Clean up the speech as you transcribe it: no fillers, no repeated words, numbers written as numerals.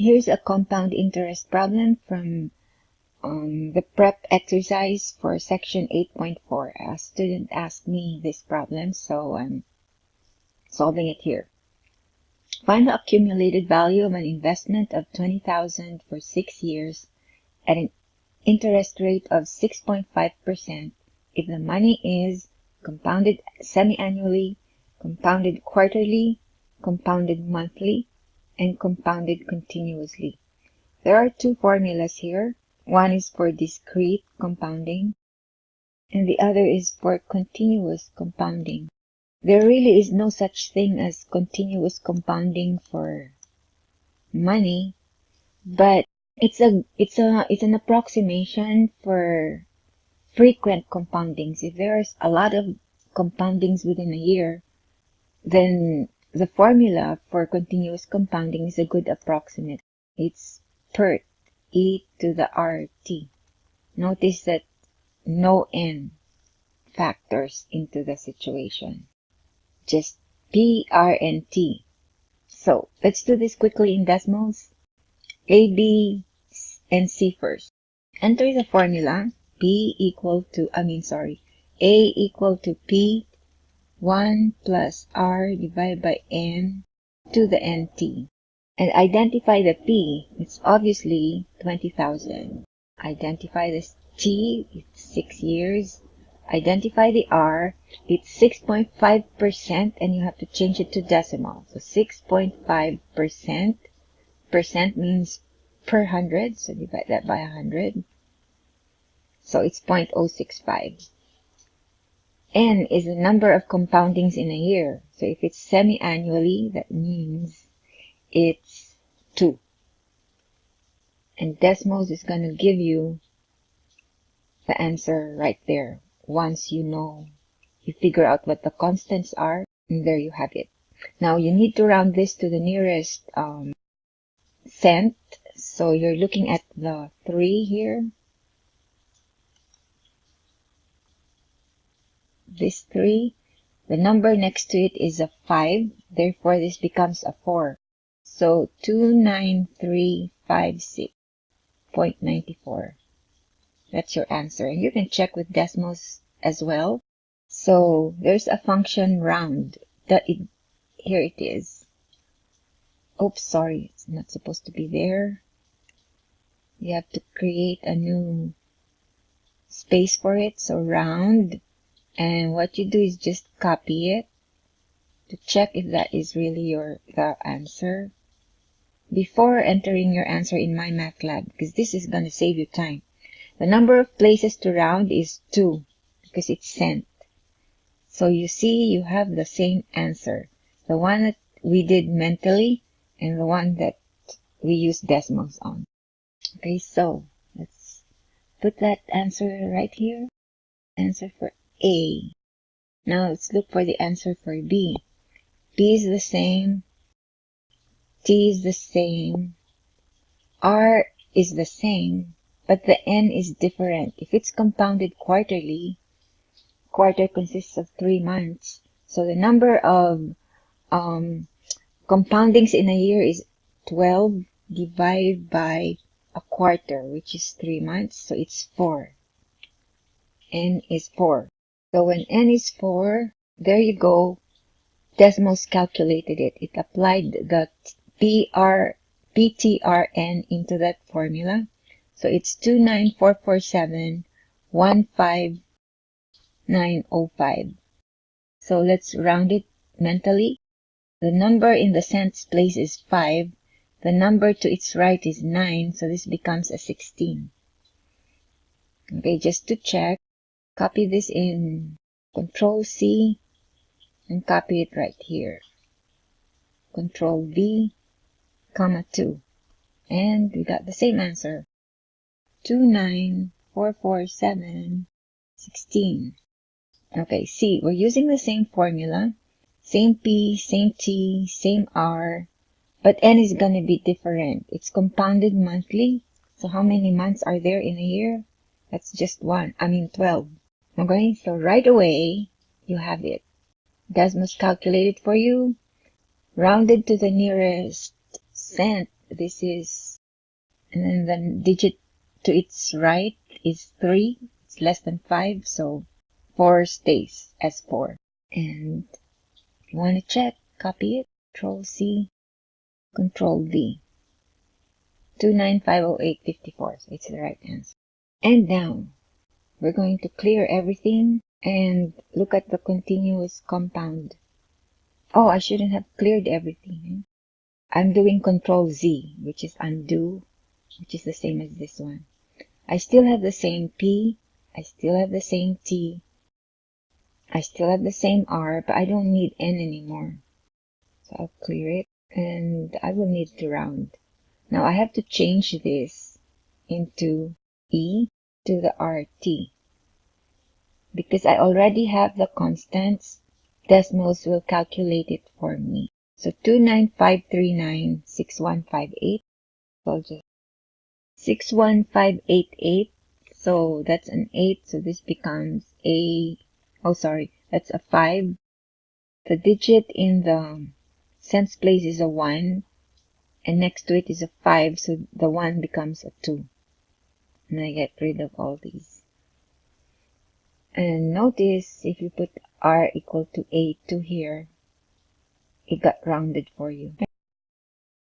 Here's a compound interest problem from the prep exercise for section 8.4. A student asked me this problem, so I'm solving it here. Find the accumulated value of an investment of $20,000 for 6 years at an interest rate of 6.5% if the money is compounded semi-annually, compounded quarterly, compounded monthly, and compounded continuously. There are two formulas here. One is for discrete compounding, and the other is for continuous compounding. There really is no such thing as continuous compounding for money, but it's an approximation for frequent compoundings. If there's a lot of compoundings within a year, then the formula for continuous compounding is a good approximate. It's PERT, e to the RT. Notice that no n factors into the situation. Just P, R, and T. So let's do this quickly in decimals. A, B, and C first. Enter the formula. A equal to P 1 plus R divided by N to the NT. And identify the P. It's obviously 20,000. Identify the T. It's 6 years. Identify the R. It's 6.5%, and you have to change it to decimal. So 6.5%. Percent means per 100, so divide that by 100. So it's 0.065. N is the number of compoundings in a year. So if it's semi-annually, that means it's 2. And decimals is going to give you the answer right there. Once you figure out what the constants are, and there you have it. Now you need to round this to the nearest cent. So you're looking at the 3 here. This 3. The number next to it is a 5. Therefore, this becomes a 4. So 29356.94. That's your answer. And you can check with decimals as well. So there's a function round. Here it is. Oops, sorry. It's not supposed to be there. You have to create a new space for it. So round. And what you do is just copy it to check if that is really the answer before entering your answer in MyMathLab, because this is going to save you time. The number of places to round is 2 because it's cent. So you see you have the same answer. The one that we did mentally and the one that we used decimals on. Okay, so let's put that answer right here. Answer for A. Now let's look for the answer for B. B is the same. T is the same. R is the same, but the N is different. If it's compounded quarterly, quarter consists of 3 months. So the number of compoundings in a year is 12 divided by a quarter, which is 3 months. So it's 4. N is 4. So when N is 4, there you go. Decimals calculated it. It applied the PTRN into that formula. So it's 29447.15905. So let's round it mentally. The number in the cents place is 5. The number to its right is 9. So this becomes a 16. Okay, just to check. Copy this in Control C and copy it right here. Control V, comma 2. And we got the same answer. 29447.16. Okay, C, we're using the same formula. Same P, same T, same R, but N is going to be different. It's compounded monthly. So how many months are there in a year? That's just 12. Okay, so right away, you have it. Decimals calculated for you, rounded to the nearest cent, this is, and then the digit to its right is 3. It's less than 5, so 4 stays as 4. And if you want to check, copy it, Control C, Control V. 2950854, so it's the right answer. And now, we're going to clear everything and look at the continuous compound. Oh, I shouldn't have cleared everything. I'm doing Control Z, which is undo, which is the same as this one. I still have the same P, I still have the same T, I still have the same R, but I don't need N anymore. So I'll clear it, and I will need to round. Now I have to change this into E to the RT. Because I already have the constants, Desmos will calculate it for me. So 295396158. So I'll just 61588. So that's an 8. So this becomes that's a 5. The digit in the cents place is a 1. And next to it is a 5. So the 1 becomes a 2. And I get rid of all these. And notice if you put R equal to A2 here, it got rounded for you.